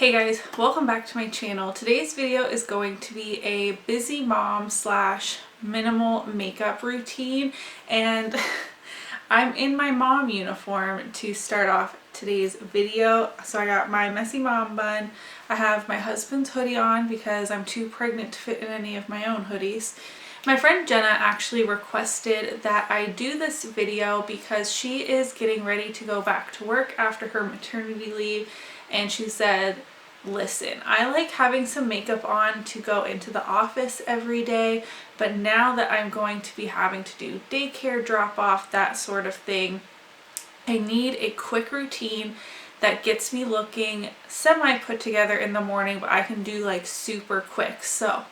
Hey guys, welcome back to my channel. Today's video is going to be a busy mom slash minimal makeup routine, and I'm in my mom uniform to start off today's video. So I got my messy mom bun. I have my husband's hoodie on because I'm too pregnant to fit in any of my own hoodies. My friend Jenna actually requested that I do this video because she is getting ready to go back to work after her maternity leave, and she said, listen, I like having some makeup on to go into the office every day, but now that I'm going to be having to do daycare drop off, that sort of thing, I need a quick routine that gets me looking semi put together in the morning, but I can do like super quick. So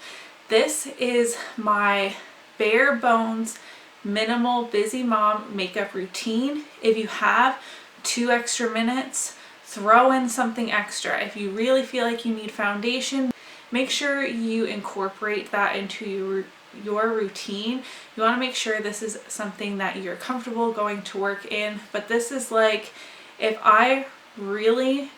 this is my bare bones, minimal busy mom makeup routine. If you have 2 extra minutes, throw in something extra. If you really feel like you need foundation, make sure you incorporate that into your routine. You want to make sure this is something that you're comfortable going to work in, but this is like, if I really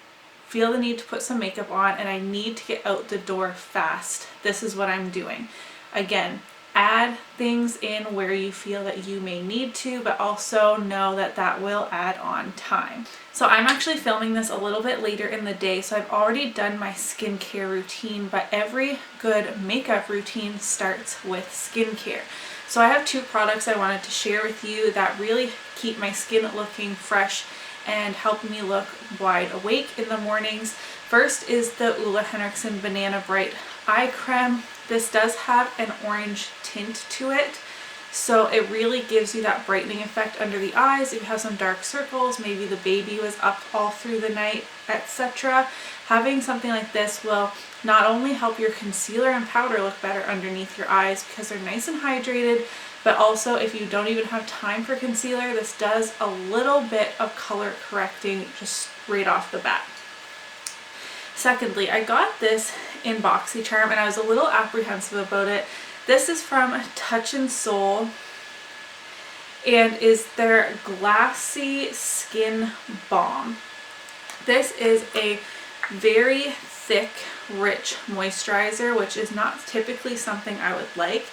feel the need to put some makeup on and I need to get out the door fast, this is what I'm doing. Again, add things in where you feel that you may need to, but also know that that will add on time. So I'm actually filming this a little bit later in the day, so I've already done my skincare routine, but every good makeup routine starts with skincare. So I have 2 products I wanted to share with you that really keep my skin looking fresh and help me look wide awake in the mornings. First is the Ole Henriksen Banana Bright Eye Creme. This does have an orange tint to it, so it really gives you that brightening effect under the eyes. If you have some dark circles, maybe the baby was up all through the night, etc. Having something like this will not only help your concealer and powder look better underneath your eyes because they're nice and hydrated, but also if you don't even have time for concealer, this does a little bit of color correcting just right off the bat. Secondly, I got this in BoxyCharm and I was a little apprehensive about it. This is from Touch in Soul and is their Glassy Skin Balm. This is a very thick, rich moisturizer, which is not typically something I would like.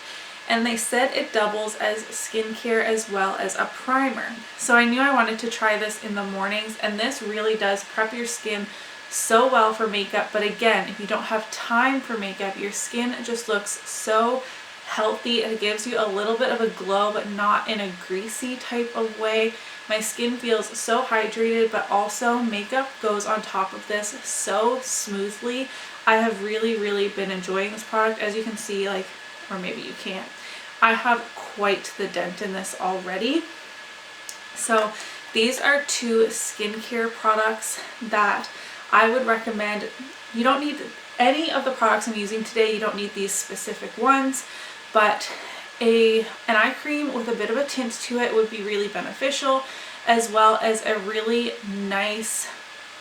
And they said it doubles as skincare as well as a primer. So I knew I wanted to try this in the mornings, and this really does prep your skin so well for makeup. But again, if you don't have time for makeup, your skin just looks so healthy. It gives you a little bit of a glow, but not in a greasy type of way. My skin feels so hydrated, but also makeup goes on top of this so smoothly. I have really been enjoying this product. As you can see, like, or maybe you can't, I have quite the dent in this already. So these are 2 skincare products that I would recommend. You don't need any of the products I'm using today. You don't need these specific ones, but an eye cream with a bit of a tint to it would be really beneficial, as well as a really nice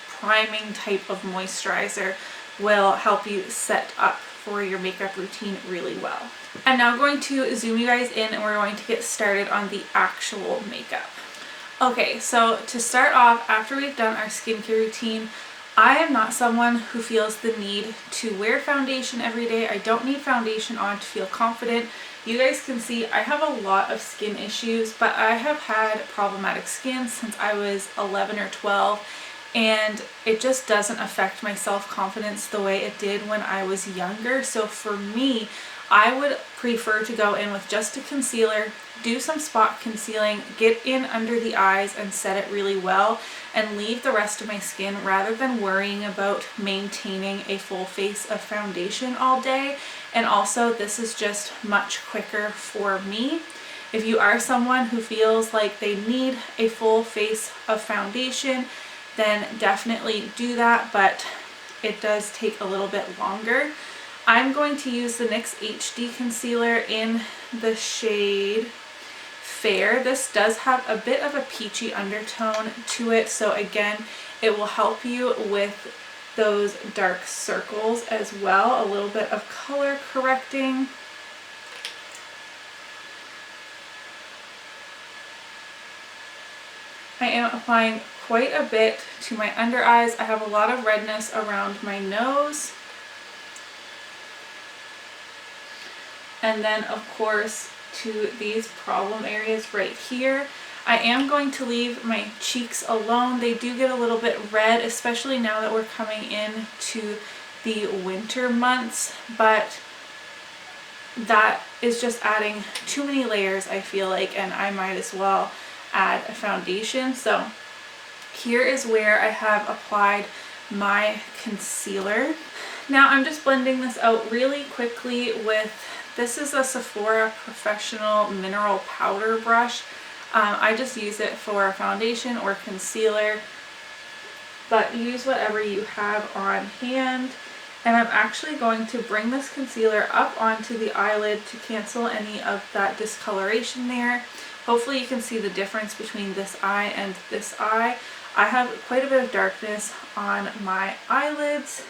priming type of moisturizer will help you set up for your makeup routine really well. I'm now going to zoom you guys in and we're going to get started on the actual makeup. Okay, so to start off, after we've done our skincare routine, I am not someone who feels the need to wear foundation every day. I don't need foundation on to feel confident. You guys can see I have a lot of skin issues, but I have had problematic skin since I was 11 or 12, and it just doesn't affect my self-confidence the way it did when I was younger. So for me, I would prefer to go in with just a concealer, do some spot concealing, get in under the eyes and set it really well, and leave the rest of my skin rather than worrying about maintaining a full face of foundation all day. And also, this is just much quicker for me. If you are someone who feels like they need a full face of foundation, then definitely do that, but it does take a little bit longer. I'm going to use the NYX HD concealer in the shade Fair. This does have a bit of a peachy undertone to it, so again, it will help you with those dark circles as well, a little bit of color correcting. I am applying quite a bit to my under eyes. I have a lot of redness around my nose. And then of course to these problem areas right here. I am going to leave my cheeks alone. They do get a little bit red, especially now that we're coming into the winter months, but that is just adding too many layers, I feel like, and I might as well add a foundation. So here is where I have applied my concealer. Now I'm just blending this out really quickly with, this is a Sephora Professional Mineral Powder Brush. I just use it for foundation or concealer, but use whatever you have on hand. And I'm actually going to bring this concealer up onto the eyelid to cancel any of that discoloration there. Hopefully you can see the difference between this eye and this eye. I have quite a bit of darkness on my eyelids.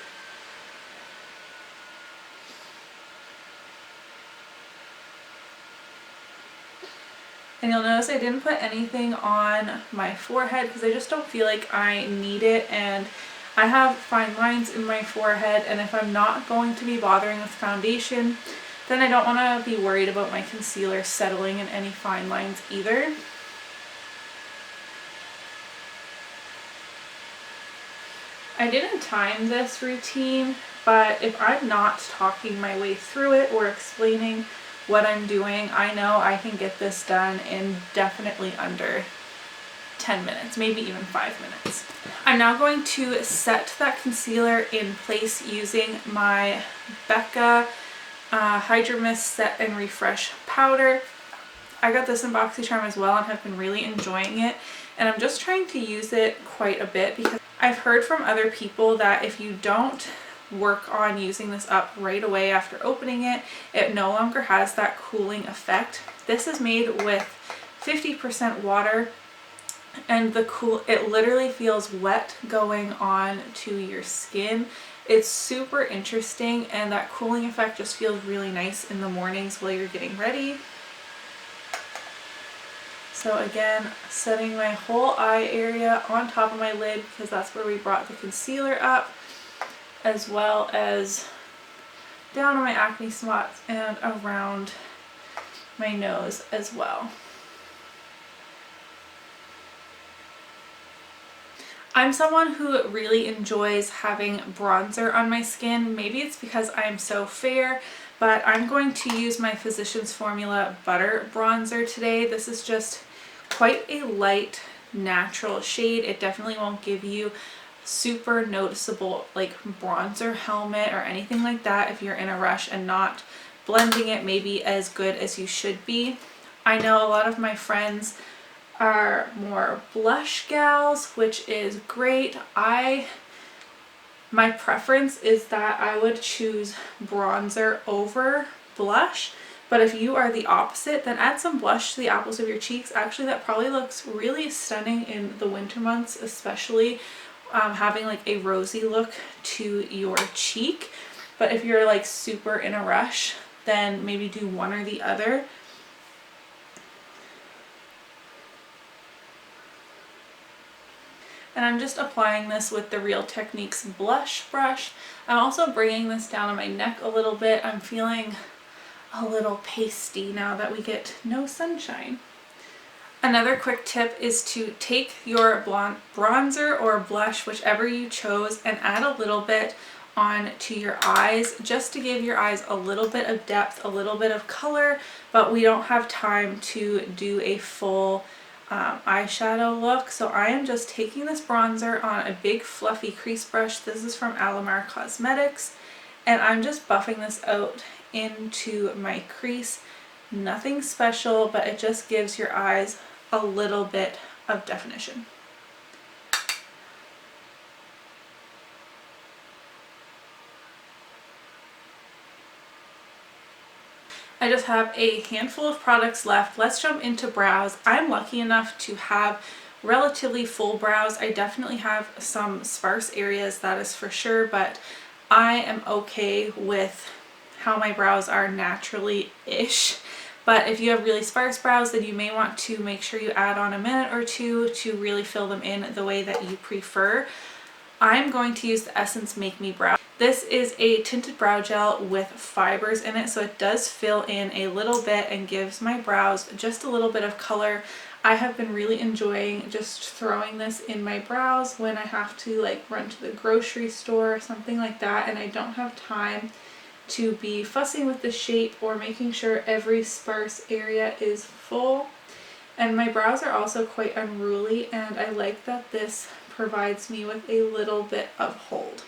And you'll notice I didn't put anything on my forehead because I just don't feel like I need it, and I have fine lines in my forehead, and if I'm not going to be bothering with foundation, then I don't want to be worried about my concealer settling in any fine lines either. I didn't time this routine, but if I'm not talking my way through it or explaining what I'm doing, I know I can get this done in definitely under 10 minutes, maybe even 5 minutes. I'm now going to set that concealer in place using my Becca Hydro Mist Set and Refresh powder. I got this in BoxyCharm as well and have been really enjoying it, and I'm just trying to use it quite a bit because I've heard from other people that if you don't work on using this up right away after opening it, it no longer has that cooling effect. This is made with 50% water, and it literally feels wet going on to your skin. It's super interesting, and that cooling effect just feels really nice in the mornings while you're getting ready. So again, setting my whole eye area on top of my lid because that's where we brought the concealer up, as well as down on my acne spots and around my nose as well. I'm someone who really enjoys having bronzer on my skin. Maybe it's because I'm so fair, but I'm going to use my Physicians Formula Butter Bronzer today. This is just quite a light, natural shade. It definitely won't give you super noticeable like bronzer helmet or anything like that if you're in a rush and not blending it maybe as good as you should be. I know a lot of my friends are more blush gals, which is great. My preference is that I would choose bronzer over blush, but if you are the opposite, then add some blush to the apples of your cheeks. Actually, that probably looks really stunning in the winter months, especially having like a rosy look to your cheek. But if you're like super in a rush, then maybe do one or the other. And I'm just applying this with the Real Techniques blush brush. I'm also bringing this down on my neck a little bit. I'm feeling a little pasty now that we get no sunshine. Another quick tip is to take your bronzer or blush, whichever you chose, and add a little bit on to your eyes just to give your eyes a little bit of depth, a little bit of color, but we don't have time to do a full eyeshadow look. So I am just taking this bronzer on a big fluffy crease brush. This is from Alamar Cosmetics, and I'm just buffing this out into my crease. Nothing special, but it just gives your eyes a little bit of definition. I just have a handful of products left. Let's jump into brows. I'm lucky enough to have relatively full brows. I definitely have some sparse areas, that is for sure, but I am okay with how my brows are naturally-ish. But if you have really sparse brows, then you may want to make sure you add on a minute or two to really fill them in the way that you prefer. I'm going to use the Essence Make Me Brow. This is a tinted brow gel with fibers in it, so it does fill in a little bit and gives my brows just a little bit of color. I have been really enjoying just throwing this in my brows when I have to like run to the grocery store or something like that, and I don't have time to be fussing with the shape or making sure every sparse area is full. And my brows are also quite unruly, and I like that this provides me with a little bit of hold.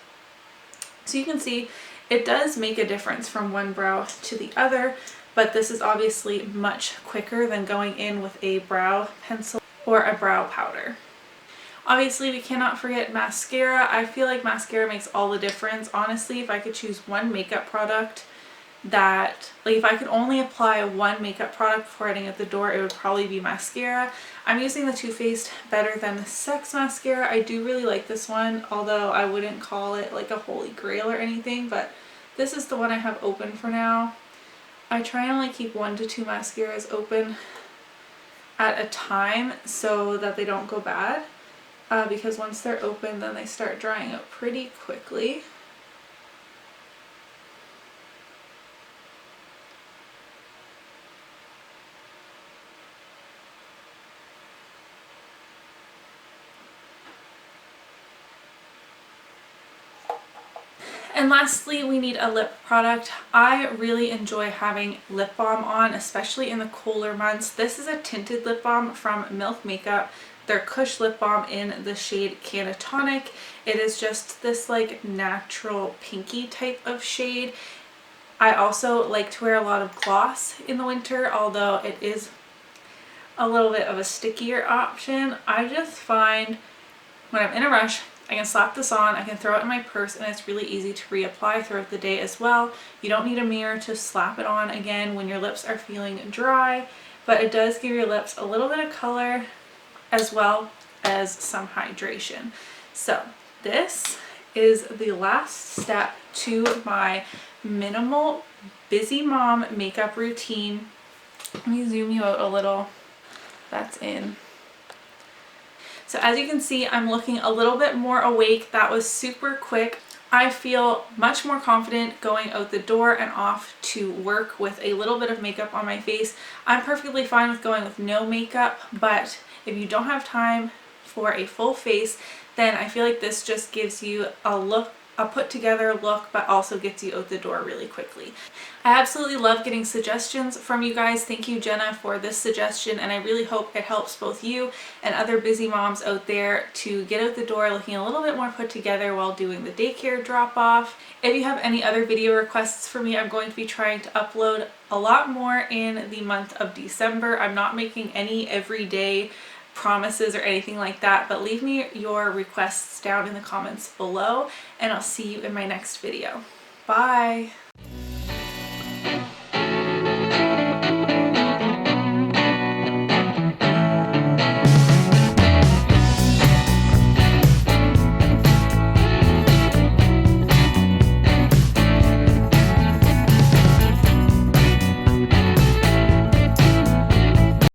So you can see it does make a difference from one brow to the other, but this is obviously much quicker than going in with a brow pencil or a brow powder. Obviously, we cannot forget mascara. I feel like mascara makes all the difference. Honestly, if I could choose one makeup product that, like if I could only apply one makeup product before heading out the door, it would probably be mascara. I'm using the Too Faced Better Than Sex mascara. I do really like this one, although I wouldn't call it like a holy grail or anything, but this is the one I have open for now. I try and only keep 1 to 2 mascaras open at a time so that they don't go bad, because once they're open then they start drying out pretty quickly. And lastly, we need a lip product. I really enjoy having lip balm on, especially in the cooler months. This is a tinted lip balm from Milk Makeup. Their Kush lip balm in the shade Canatonic. It is just this like natural pinky type of shade. I also like to wear a lot of gloss in the winter, although it is a little bit of a stickier option. I just find when I'm in a rush, I can slap this on, I can throw it in my purse, and it's really easy to reapply throughout the day as well. You don't need a mirror to slap it on again when your lips are feeling dry, but it does give your lips a little bit of color as well as some hydration. So this is the last step to my minimal busy mom makeup routine. Let me zoom you out a little. That's in. So as you can see, I'm looking a little bit more awake. That was super quick. I feel much more confident going out the door and off to work with a little bit of makeup on my face. I'm perfectly fine with going with no makeup, but if you don't have time for a full face, then I feel like this just gives you a look, a put together look, but also gets you out the door really quickly. I absolutely love getting suggestions from you guys. Thank you, Jenna, for this suggestion, and I really hope it helps both you and other busy moms out there to get out the door looking a little bit more put together while doing the daycare drop off. If you have any other video requests for me, I'm going to be trying to upload a lot more in the month of December. I'm not making any everyday promises or anything like that, but leave me your requests down in the comments below, and I'll see you in my next video. Bye!